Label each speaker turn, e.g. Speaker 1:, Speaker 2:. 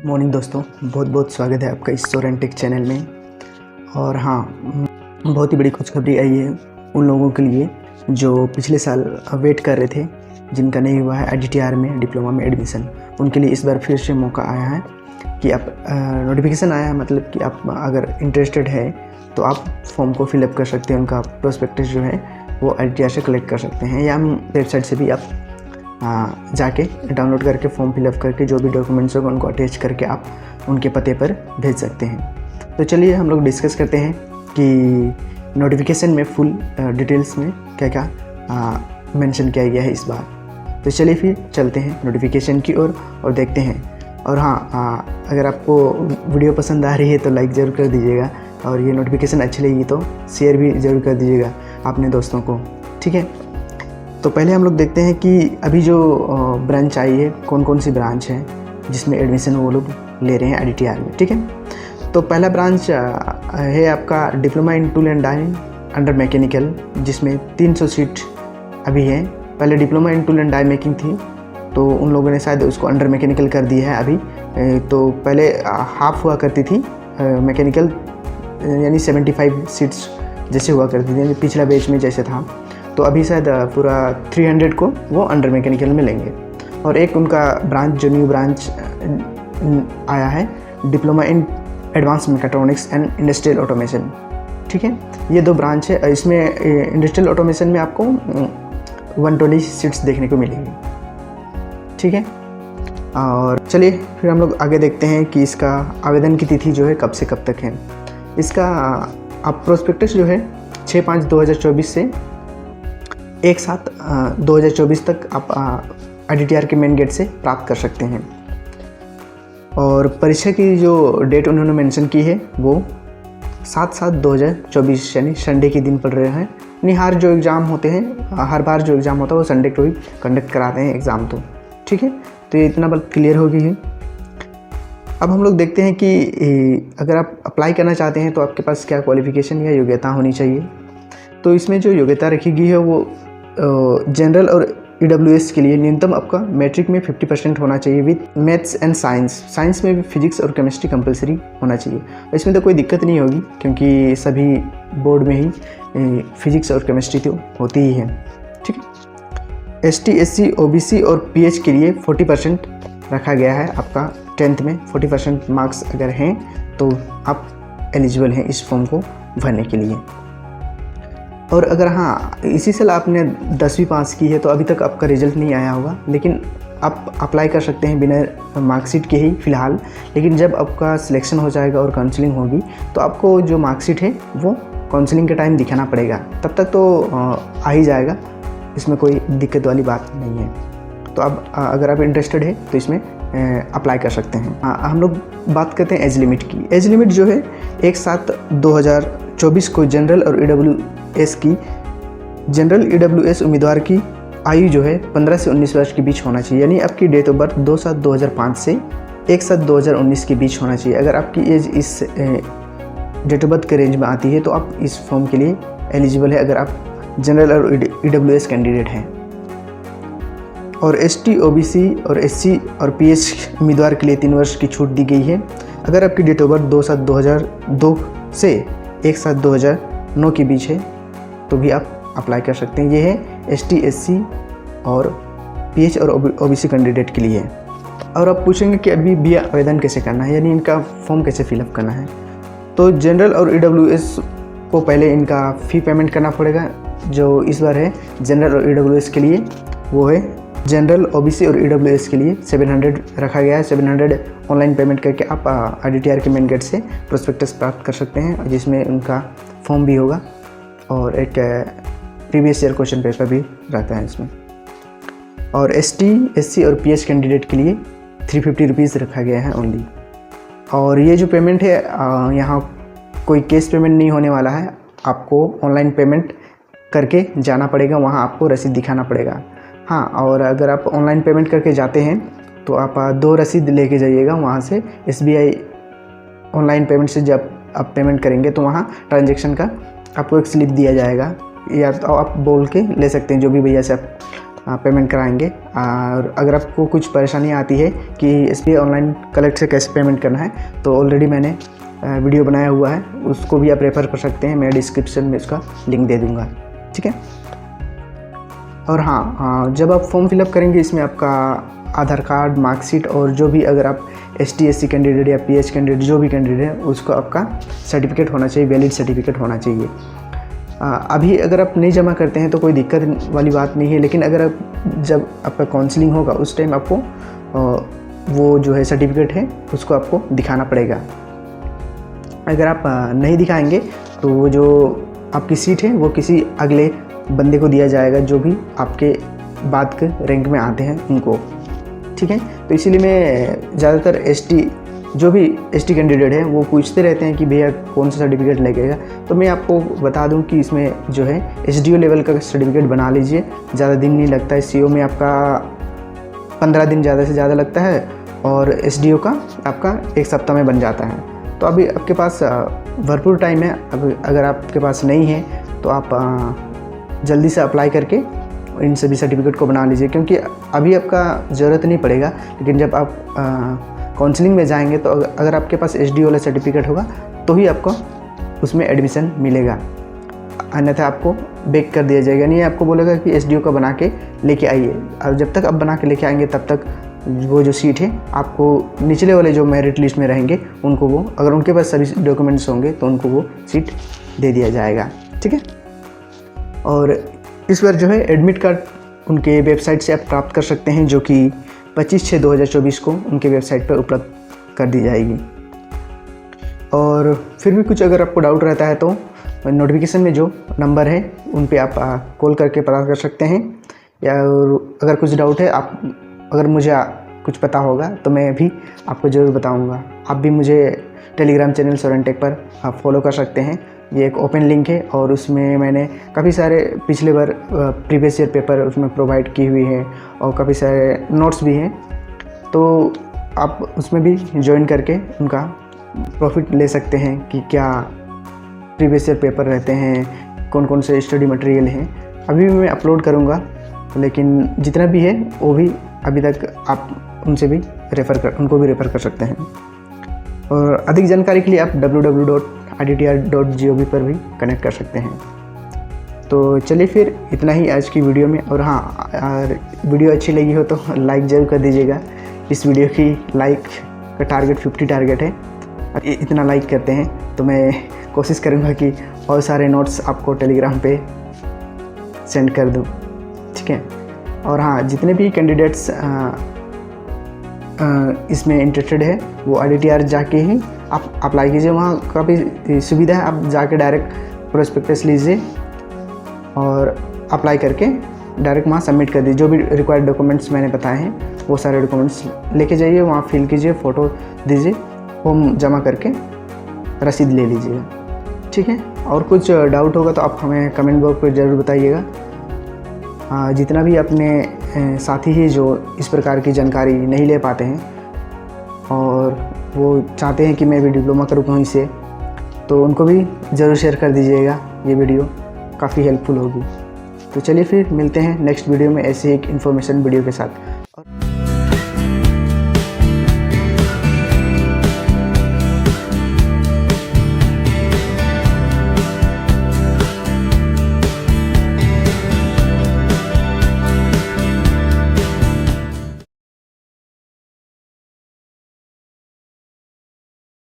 Speaker 1: Morning दोस्तों, बहुत बहुत स्वागत है आपका इस सोरेन टेक चैनल में। और हाँ, बहुत ही बड़ी खुशखबरी आई है उन लोगों के लिए जो पिछले साल वेट कर रहे थे, जिनका नहीं हुआ है IDTR में डिप्लोमा में एडमिशन। उनके लिए इस बार फिर से मौका आया है कि आप नोटिफिकेशन आया है, मतलब कि आप अगर इंटरेस्टेड है तो आप फॉर्म को फिलअप कर सकते हैं। उनका प्रोस्पेक्टस जो है वो IDTR से कलेक्ट कर सकते हैं, या वेबसाइट से भी आप जाके डाउनलोड करके फॉर्म फिलअप करके जो भी डॉक्यूमेंट्स होगा उनको अटैच करके आप उनके पते पर भेज सकते हैं। तो चलिए हम लोग डिस्कस करते हैं कि नोटिफिकेशन में फुल डिटेल्स में क्या क्या मेंशन किया गया है इस बार। तो चलिए फिर चलते हैं नोटिफिकेशन की ओर और देखते हैं। और हाँ, अगर आपको वीडियो पसंद आ रही है तो लाइक ज़रूर कर दीजिएगा, और ये नोटिफिकेशन अच्छी लगी तो शेयर भी ज़रूर कर दीजिएगा अपने दोस्तों को, ठीक है। तो पहले हम लोग देखते हैं कि अभी जो ब्रांच आई है, कौन कौन सी ब्रांच है जिसमें एडमिशन वो लोग ले रहे हैं IDTR में, ठीक है। तो पहला ब्रांच है आपका diploma in tool and die under mechanical, जिसमें 300 सीट अभी है। पहले diploma in tool and die making थी, तो उन लोगों ने शायद उसको अंडर मैकेनिकल कर दिया है अभी। तो पहले हाफ हुआ करती थी मैकेनिकल, यानी 75 सीट्स जैसे हुआ करती थी पिछला बैच में जैसे था। तो अभी शायद पूरा 300 को वो अंडर मैकेनिकल में लेंगे। और एक उनका ब्रांच जो न्यू ब्रांच आया है, diploma in advance mechatronics and industrial automation, ठीक है। ये दो ब्रांच है। इसमें इंडस्ट्रियल ऑटोमेशन में आपको 120 सीट्स देखने को मिलेंगी, ठीक है। और चलिए फिर हम लोग आगे देखते हैं कि इसका आवेदन की तिथि जो है कब से कब तक है। इसका आप प्रोस्पेक्टस जो है 6/5/2024 से 1/7/2024 तक आप IDTR के मेन गेट से प्राप्त कर सकते हैं। और परीक्षा की जो डेट उन्होंने मेंशन की है वो 7/7/2024 यानी संडे के दिन पड़ रहे हैं। यानी हर जो एग्ज़ाम होते हैं, हर बार जो एग्ज़ाम होता है वो संडे को ही कंडक्ट कराते हैं एग्ज़ाम, तो ठीक है। तो ये इतना बात क्लियर हो गई है। अब हम लोग देखते हैं कि अगर आप अप्लाई करना चाहते हैं तो आपके पास क्या क्वालिफ़िकेशन या योग्यता होनी चाहिए। तो इसमें जो योग्यता रखी गई है वो जनरल और EWS के लिए न्यूनतम आपका मैट्रिक में 50% होना चाहिए विथ मैथ्स एंड साइंस में भी फिजिक्स और केमिस्ट्री कंपलसरी होना चाहिए। इसमें तो कोई दिक्कत नहीं होगी क्योंकि सभी बोर्ड में ही फिजिक्स और केमिस्ट्री तो होती ही है, ठीक है। ST SC OBC और PH के लिए 40% रखा गया है। आपका 10th में 40% मार्क्स अगर हैं तो आप एलिजिबल हैं इस फॉर्म को भरने के लिए। और अगर हाँ, इसी साल आपने 10वीं पास की है तो अभी तक आपका रिजल्ट नहीं आया होगा, लेकिन आप अप्लाई कर सकते हैं बिना मार्कशीट के ही फ़िलहाल। लेकिन जब आपका सिलेक्शन हो जाएगा और काउंसलिंग होगी तो आपको जो मार्कशीट है वो काउंसलिंग के टाइम दिखाना पड़ेगा। तब तक तो आ ही जाएगा, इसमें कोई दिक्कत वाली बात नहीं है। तो अब अगर आप इंटरेस्टेड है तो इसमें अप्लाई कर सकते हैं। हम लोग बात करते हैं एज लिमिट की। एज लिमिट जो है 1/7/2024 को जनरल और EWS की जनरल EWS उम्मीदवार की आयु जो है 15 से 19 वर्ष के बीच होना चाहिए। यानी आपकी डेट ऑफ बर्थ 2/7/2005 से 1/7/2019 के बीच होना चाहिए। अगर आपकी एज इस डेट ऑफ बर्थ के रेंज में आती है तो आप इस फॉर्म के लिए एलिजिबल है, अगर आप जनरल और EWS कैंडिडेट हैं। और ST OBC और SC और PH उम्मीदवार के लिए 3 वर्ष की छूट दी गई है। अगर आपकी डेट ऑफ बर्थ 2/7/2002 से 1/7/2009 के बीच है तो भी आप अप्लाई कर सकते हैं। ये है ST SC और PH और OBC कैंडिडेट के लिए। और आप पूछेंगे कि अभी भी आवेदन कैसे करना है, यानी इनका फॉर्म कैसे फिलअप करना है। तो जनरल और EWS को पहले इनका फ़ी पेमेंट करना पड़ेगा। जो इस बार है जनरल और EWS के लिए वो है, जनरल OBC और EWS के लिए 700 रखा गया है। 700 ऑनलाइन पेमेंट करके आप IDTR के मेन गेट से प्रोस्पेक्टस प्राप्त कर सकते हैं, जिसमें उनका फॉर्म भी होगा और एक प्रीवियस ईयर क्वेश्चन पेपर भी रहता है इसमें। और ST SC और PH कैंडिडेट के लिए 350 रुपीज़ रखा गया है ओनली। और ये जो पेमेंट है यहाँ कोई कैश पेमेंट नहीं होने वाला है, आपको ऑनलाइन पेमेंट करके जाना पड़ेगा, वहाँ आपको रसीद दिखाना पड़ेगा। हाँ, और अगर आप ऑनलाइन पेमेंट करके जाते हैं तो आप 2 रसीद लेके जाइएगा वहाँ से। SBI ऑनलाइन पेमेंट से जब आप पेमेंट करेंगे तो वहाँ ट्रांजैक्शन का आपको एक स्लिप दिया जाएगा, या तो आप बोल के ले सकते हैं जो भी भैया से आप पेमेंट कराएंगे। और अगर आपको कुछ परेशानी आती है कि SBI ऑनलाइन कलेक्ट से कैसे पेमेंट करना है, तो ऑलरेडी मैंने वीडियो बनाया हुआ है, उसको भी आप रेफ़र कर सकते हैं। मैं डिस्क्रिप्शन में उसका लिंक दे दूँगा, ठीक है। और हाँ, जब आप फॉर्म फिलअप करेंगे इसमें आपका आधार कार्ड, मार्कशीट और जो भी अगर आप ST/SC कैंडिडेट या PH कैंडिडेट जो भी कैंडिडेट है उसको आपका सर्टिफिकेट होना चाहिए, वैलिड सर्टिफिकेट होना चाहिए। अभी अगर आप नहीं जमा करते हैं तो कोई दिक्कत वाली बात नहीं है, लेकिन अगर आप जब आपका काउंसलिंग होगा उस टाइम आपको वो जो है सर्टिफिकेट है उसको आपको दिखाना पड़ेगा। अगर आप नहीं दिखाएंगे तो वो जो आपकी सीट है वो किसी अगले बंदे को दिया जाएगा जो भी आपके बाद के रैंक में आते हैं उनको, ठीक है। तो इसीलिए मैं ज़्यादातर जो भी ST कैंडिडेट है वो पूछते रहते हैं कि भैया कौन सा सर्टिफिकेट लगेगा। तो मैं आपको बता दूं कि इसमें जो है SDO लेवल का सर्टिफिकेट बना लीजिए, ज़्यादा दिन नहीं लगता है। CO में आपका 15 दिन ज़्यादा से ज़्यादा लगता है और SDO का आपका 1 सप्ताह में बन जाता है। तो अभी आपके पास भरपूर टाइम है। अगर आपके पास नहीं है तो आप जल्दी से अप्लाई करके इन सभी सर्टिफिकेट को बना लीजिए, क्योंकि अभी आपका ज़रूरत नहीं पड़ेगा, लेकिन जब आप काउंसलिंग में जाएंगे तो अगर आपके पास SDO वाला सर्टिफिकेट होगा तो ही आपको उसमें एडमिशन मिलेगा, अन्यथा आपको बैक कर दिया जाएगा। नहीं, आपको बोलेगा कि SDO का बना के लेके आइए, और जब तक आप बना के लेके आएंगे तब तक वो जो सीट है आपको निचले वाले जो मेरिट लिस्ट में रहेंगे उनको वो, अगर उनके पास सभी डॉक्यूमेंट्स होंगे तो उनको वो सीट दे दिया जाएगा, ठीक है। और इस बार जो है एडमिट कार्ड उनके वेबसाइट से आप प्राप्त कर सकते हैं, जो कि 25/6/2024 को उनके वेबसाइट पर उपलब्ध कर दी जाएगी। और फिर भी कुछ अगर आपको डाउट रहता है तो नोटिफिकेशन में जो नंबर है उन पे आप कॉल करके पता कर सकते हैं, या अगर कुछ डाउट है अगर मुझे कुछ पता होगा तो मैं भी आपको ज़रूर बताऊंगा। आप भी मुझे टेलीग्राम चैनल सोरेनटेक पर आप फॉलो कर सकते हैं। ये एक ओपन लिंक है और उसमें मैंने काफ़ी सारे पिछले बार प्रीवियस ईयर पेपर उसमें प्रोवाइड की हुई है और काफ़ी सारे नोट्स भी हैं, तो आप उसमें भी ज्वाइन करके उनका प्रॉफिट ले सकते हैं कि क्या प्रीवियस ईयर पेपर रहते हैं, कौन कौन से स्टडी मटेरियल हैं। अभी भी मैं अपलोड करूँगा, लेकिन जितना भी है वो भी अभी तक आप उनको भी रेफ़र कर सकते हैं। और अधिक जानकारी के लिए आप www.ittr.gov पर भी कनेक्ट कर सकते हैं। तो चलिए फिर इतना ही आज की वीडियो में। और हाँ, वीडियो अच्छी लगी हो तो लाइक ज़रूर कर दीजिएगा। इस वीडियो की लाइक का टारगेट 50 टारगेट है। इतना लाइक करते हैं तो मैं कोशिश करूँगा कि और सारे नोट्स आपको टेलीग्राम पे सेंड कर दूँ, ठीक है। और हाँ, जितने भी कैंडिडेट्स इसमें इंटरेस्टेड है वो ITR जाके ही आप अप्लाई कीजिए। वहाँ काफ़ी सुविधा है, आप जाके डायरेक्ट प्रोस्पेक्टस लीजिए और अप्लाई करके डायरेक्ट वहाँ सबमिट कर दीजिए। जो भी रिक्वायर्ड डॉक्यूमेंट्स मैंने बताए हैं वो सारे डॉक्यूमेंट्स लेके जाइए, वहाँ फिल कीजिए, फ़ोटो दीजिए, फॉर्म जमा करके रसीद ले लीजिएगा, ठीक है। और कुछ डाउट होगा तो आप हमें कमेंट बॉक्स पर ज़रूर बताइएगा। जितना भी अपने साथी हैं जो इस प्रकार की जानकारी नहीं ले पाते हैं और वो चाहते हैं कि मैं भी डिप्लोमा करूँ कहीं से, तो उनको भी ज़रूर शेयर कर दीजिएगा। ये वीडियो काफ़ी हेल्पफुल होगी। तो चलिए फिर मिलते हैं नेक्स्ट वीडियो में ऐसे एक इन्फॉर्मेशन वीडियो के साथ।